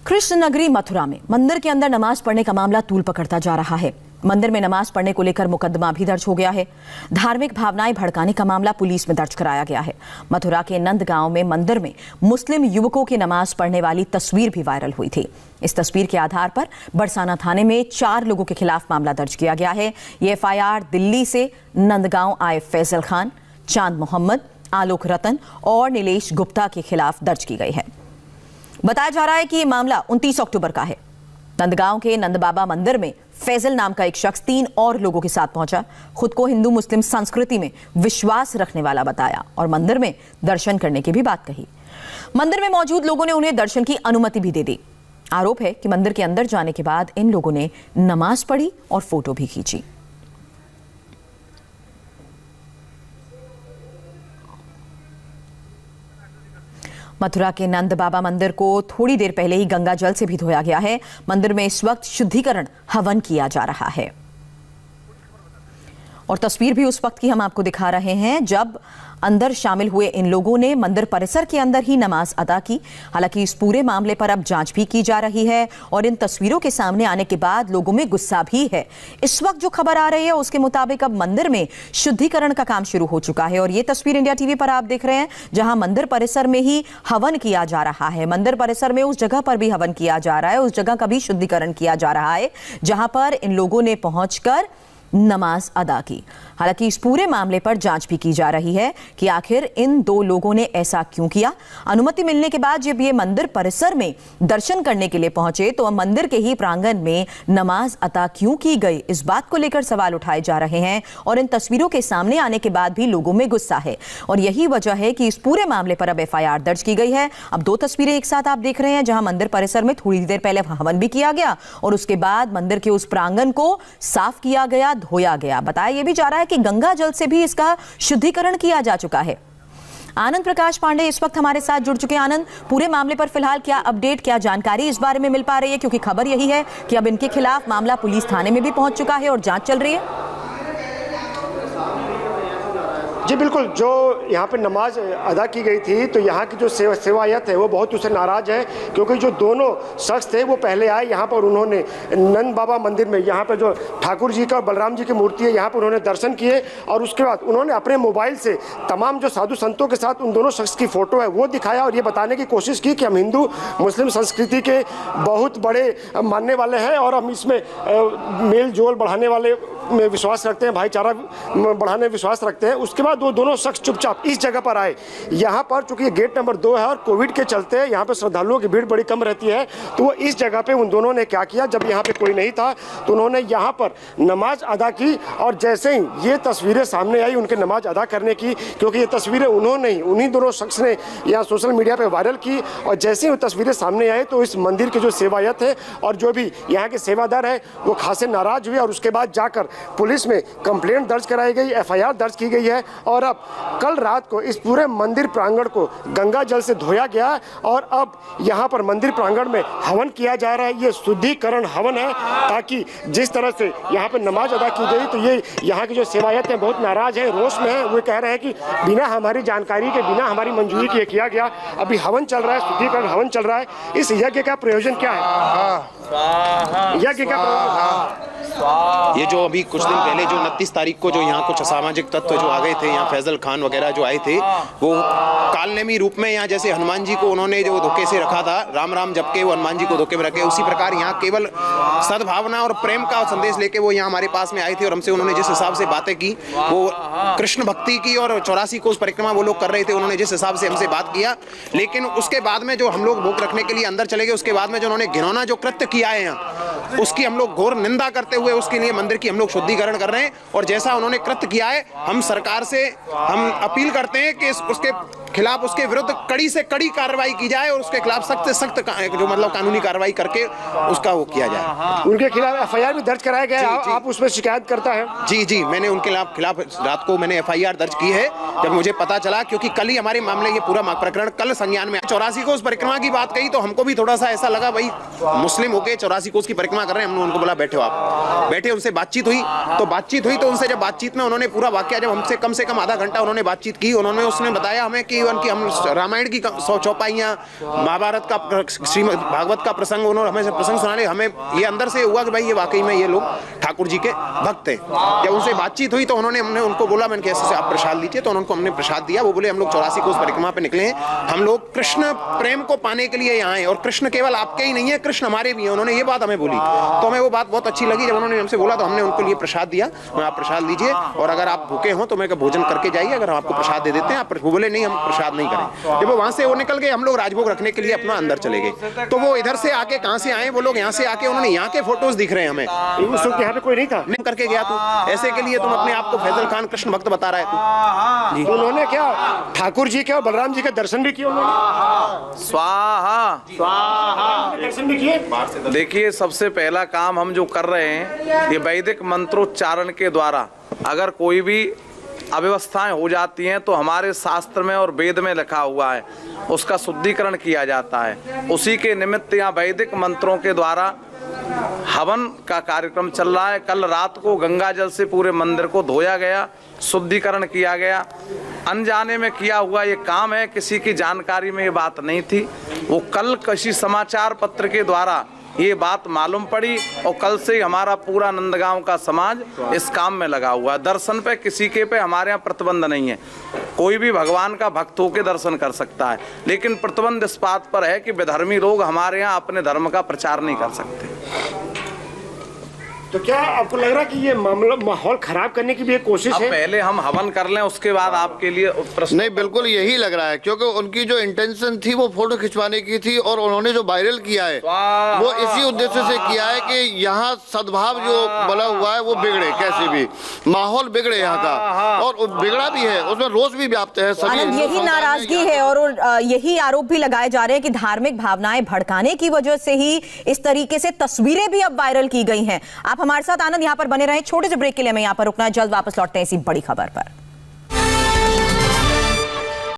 कृष्ण नगरी मथुरा में मंदिर के अंदर नमाज पढ़ने का मामला तूल पकड़ता जा रहा है। मंदिर में नमाज पढ़ने को लेकर मुकदमा भी दर्ज हो गया है। धार्मिक भावनाएं भड़काने का मामला पुलिस में दर्ज कराया गया है। मथुरा के नंद गांव में मंदिर में मुस्लिम युवकों की नमाज पढ़ने वाली तस्वीर भी वायरल हुई थी। इस तस्वीर के आधार पर बरसाना थाने में 4 लोगों के खिलाफ मामला दर्ज किया गया है। ये FIR दिल्ली से नंदगांव आए फैजल खान, चांद मोहम्मद, आलोक रतन और नीलेश गुप्ता के खिलाफ दर्ज की गई है। बताया जा रहा है कि यह मामला 29 अक्टूबर का है। नंदगांव के नंदबाबा मंदिर में फैजल नाम का एक शख्स 3 और लोगों के साथ पहुंचा। खुद को हिंदू मुस्लिम संस्कृति में विश्वास रखने वाला बताया और मंदिर में दर्शन करने की भी बात कही। मंदिर में मौजूद लोगों ने उन्हें दर्शन की अनुमति भी दे दी। आरोप है कि मंदिर के अंदर जाने के बाद इन लोगों ने नमाज पढ़ी और फोटो भी खींची। मथुरा के नंद बाबा मंदिर को थोड़ी देर पहले ही गंगा जल से भी धोया गया है। मंदिर में इस वक्त शुद्धिकरण हवन किया जा रहा है और तस्वीर भी उस वक्त की हम आपको दिखा रहे हैं जब अंदर शामिल हुए इन लोगों ने मंदिर परिसर के अंदर ही नमाज अदा की। हालांकि इस पूरे मामले पर अब जांच भी की जा रही है और इन तस्वीरों के सामने आने के बाद लोगों में गुस्सा भी है। इस वक्त जो खबर आ रही है उसके मुताबिक अब मंदिर में शुद्धिकरण का काम शुरू हो चुका है और ये तस्वीर इंडिया टीवी पर आप देख रहे हैं जहां मंदिर परिसर में ही हवन किया जा रहा है। मंदिर परिसर में उस जगह पर भी हवन किया जा रहा है, उस जगह का भी शुद्धिकरण किया जा रहा है जहां पर इन लोगों ने पहुंचकर नमाज अदा की। हालांकि इस पूरे मामले पर जांच भी की जा रही है कि आखिर इन 2 लोगों ने ऐसा क्यों किया। अनुमति मिलने के बाद जब ये मंदिर परिसर में दर्शन करने के लिए पहुंचे तो मंदिर के ही प्रांगण में नमाज अदा क्यों की गई, इस बात को लेकर सवाल उठाए जा रहे हैं और इन तस्वीरों के सामने आने के बाद भी लोगों में गुस्सा है और यही वजह है कि इस पूरे मामले पर अब FIR दर्ज की गई है। अब 2 तस्वीरें एक साथ आप देख रहे हैं जहां मंदिर परिसर में थोड़ी देर पहले हवन भी किया गया और उसके बाद मंदिर के उस प्रांगण को साफ किया गया, धोया गया। बताया यह भी जा रहा है कि गंगा जल से भी इसका शुद्धिकरण किया जा चुका है। आनंद प्रकाश पांडे इस वक्त हमारे साथ जुड़ चुके हैं। आनंद, पूरे मामले पर फिलहाल क्या अपडेट, क्या जानकारी इस बारे में मिल पा रही है, क्योंकि खबर यही है कि अब इनके खिलाफ मामला पुलिस थाने में भी पहुंच चुका है और जांच चल रही है। जी बिल्कुल, जो यहाँ पे नमाज अदा की गई थी तो यहाँ की जो सेवायत है वो बहुत उससे नाराज़ है, क्योंकि जो दोनों शख्स थे वो पहले आए यहाँ पर, उन्होंने नंद बाबा मंदिर में यहाँ पर जो ठाकुर जी का और बलराम जी की मूर्ति है यहाँ पर उन्होंने दर्शन किए और उसके बाद उन्होंने अपने मोबाइल से तमाम जो साधु संतों के साथ उन दोनों शख्स की फ़ोटो है वो दिखाया और ये बताने की कोशिश की कि हम हिंदू मुस्लिम संस्कृति के बहुत बड़े मानने वाले हैं और हम इसमें मेल जोल बढ़ाने वाले में विश्वास रखते हैं, भाईचारा बढ़ाने में विश्वास रखते हैं। उसके बाद वो दोनों शख्स चुपचाप इस जगह पर आए। यहाँ पर चूंकि ये गेट नंबर 2 है और कोविड के चलते यहाँ पे श्रद्धालुओं की भीड़ बड़ी कम रहती है, तो वो इस जगह पे उन दोनों ने क्या किया, जब यहाँ पे कोई नहीं था तो उन्होंने यहाँ पर नमाज अदा की और जैसे ही ये तस्वीरें सामने आई उनके नमाज अदा करने की, क्योंकि ये तस्वीरें उन्होंने ही, उन्हीं दोनों शख्स ने यहाँ सोशल मीडिया पर वायरल की और जैसे ही वो तस्वीरें सामने आई तो इस मंदिर के जो सेवायत है और जो भी यहाँ के सेवादार है वो खासे नाराज हुए और उसके बाद जाकर पुलिस में कंप्लेंट दर्ज कराई गई, FIR दर्ज की गई है और अब कल रात को इस पूरे मंदिर प्रांगण को गंगा जल से धोया गया और अब यहाँ पर मंदिर प्रांगण में हवन किया जा रहा है। ये शुद्धिकरण हवन है ताकि जिस तरह से यहाँ पर नमाज अदा की गई तो ये यहाँ की जो सेवायत है बहुत नाराज है, रोष में है। वो कह रहे हैं कि बिना हमारी जानकारी के, बिना हमारी मंजूरी के किया गया। अभी हवन चल रहा है, शुद्धिकरण हवन चल रहा है। इस यज्ञ का प्रयोजन क्या है? यज्ञ का ये जो अभी कुछ दिन पहले जो 29 तारीख को जो यहाँ कुछ असामाजिक तत्व जो आ गए थे, यहाँ फैजल खान वगैरह जो आए थे, वो कालनेमी रूप में यहाँ जैसे हनुमान जी को उन्होंने जो धोखे से रखा था, राम राम जप के वो हनुमान जी को धोखे में रखे, उसी प्रकार यहाँ केवल सद्भावना और प्रेम का संदेश लेके वो यहाँ हमारे पास में आए थे और हमसे उन्होंने जिस हिसाब से बातें की, वो कृष्ण भक्ति की और 84 कोस परिक्रमा वो लोग कर रहे थे, उन्होंने जिस हिसाब से हमसे बात किया। लेकिन उसके बाद में जो हम लोग भूख रखने के लिए अंदर चले गए, उसके बाद में जो उन्होंने घिनौना जो कृत्य किया है यहाँ, उसकी हम लोग घोर निंदा करते हुए उसके लिए मंदिर की हम लोग शुद्धिकरण कर रहे हैं और जैसा उन्होंने कृत्य किया है हम सरकार से हम अपील करते हैं कि उसके खिलाफ, उसके विरुद्ध कड़ी से कड़ी कार्रवाई की जाए और उसके खिलाफ सख्त से सख्त जो मतलब कानूनी कार्रवाई करके उसका वो किया जाए। उनके खिलाफ FIR भी दर्ज कराया गया है, आप उसमें शिकायत करता है? जी, मैंने उनके खिलाफ रात को मैंने FIR दर्ज की है जब मुझे पता चला, क्योंकि कल ही हमारे मामले ये पूरा प्रकरण कल संज्ञान में। 84 कोस परिक्रमा की बात कही तो हमको भी थोड़ा सा ऐसा लगा, भाई मुस्लिम होके 84 कोस की परिक्रमा कर रहे हैं। हमने उनको बोला बैठो, आप बैठे, उनसे बातचीत हुई तो उनसे जब बातचीत में उन्होंने पूरा वाकया, जब हमसे कम से कम आधा घंटा उन्होंने बातचीत की, उसने बताया हमें कि इवन कि हम रामायण की 100 चौपाइयाँ, महाभारत का, श्रीमद् भागवत का प्रसंग उन्होंने हमें प्रसंग सुनाने, हमें ये अंदर से हुआ कि भाई ये वाकई में ये लोग ठाकुर जी के भक्त हैं। जब उनसे बातचीत हुई तो हमने उनको बोला, मैंने कैसे आप प्रसाद लीजिए, तो उनको हमने प्रसाद दिया। वो बोले हम लोग 84 कोस परिक्रमा पे निकले हैं, हम लोग कृष्ण प्रेम को पाने के लिए यहाँ हैं, और कृष्ण केवल आपके ही नहीं है, कृष्ण हमारे भी हैं। उन्होंने ये बात हमें बोली, तो हमें वो बात बहुत अच्छी लगी। जब उन्होंने हमसे बोला तो हमने उनको लिए प्रसाद दिया, आप प्रसाद लीजिए, और अगर आप भूखे हो तो मैं भोजन करके जाइए, अगर हम आपको प्रसाद दे देते हैं। आप बोले नहीं, हम प्रसाद नहीं करें। जब वो वहां से वो निकल गए, हम लोग राजभोग रखने के लिए अपना अंदर चले गए। तो वो इधर से आके, कहां से आए वो लोग, यहाँ से आके उन्होंने यहाँ के फोटोज दिख रहे हैं हमें। उस वक्त यहाँ पे कोई नहीं था, नहीं करके गया तू, ऐसे के लिए तुम अपने आप को फैजल खान कृष्ण भक्त बता रहा है तू। उन्होंने क्या ठाकुर जी के और बलराम जी के दर्शन भी किए उन्होंने? स्वाहा स्वाहा दर्शन भी किए। देखिए, सबसे पहला काम हम जो कर रहे हैं, ये वैदिक मंत्रोच्चारण के द्वारा अगर कोई भी अव्यवस्थाएं हो जाती हैं तो हमारे शास्त्र में और वेद में लिखा हुआ है, उसका शुद्धिकरण किया जाता है। उसी के निमित्त यहाँ वैदिक मंत्रों के द्वारा हवन का कार्यक्रम चल रहा है। कल रात को गंगा जल से पूरे मंदिर को धोया गया, शुद्धिकरण किया गया। अनजाने में किया हुआ ये काम है, किसी की जानकारी में ये बात नहीं थी। वो कल किसी समाचार पत्र के द्वारा ये बात मालूम पड़ी, और कल से ही हमारा पूरा नंदगांव का समाज इस काम में लगा हुआ है। दर्शन पे किसी के पे हमारे यहाँ प्रतिबंध नहीं है, कोई भी भगवान का भक्त होकर दर्शन कर सकता है, लेकिन प्रतिबंध इस बात पर है कि विधर्मी लोग हमारे यहाँ अपने धर्म का प्रचार नहीं कर सकते। तो क्या आपको लग रहा है कि ये मामला माहौल खराब करने की भी एक कोशिश है? पहले हम हवन कर लें, उसके बाद आपके लिए प्रश्न। नहीं, बिल्कुल यही लग रहा है, क्योंकि उनकी जो इंटेंशन थी वो फोटो खिंचवाने की थी, और उन्होंने जो वायरल किया है वो इसी उद्देश्य से किया है कि यहाँ सद्भाव जो बना हुआ है वो बिगड़े, कैसे भी माहौल बिगड़े यहाँ का, और बिगड़ा भी है, उसमें रोष भी व्याप्त है। आनंद, यही नाराजगी है और यही आरोप भी लगाए जा रहे हैं कि धार्मिक भावनाएं भड़काने की वजह से ही इस तरीके से तस्वीरें भी अब वायरल की गई हैं। आप हमारे साथ आनंद यहाँ पर बने रहे। छोटे से ब्रेक के लिए मैं यहाँ पर रुकना है, जल्द वापस लौटते हैं इसी बड़ी खबर पर।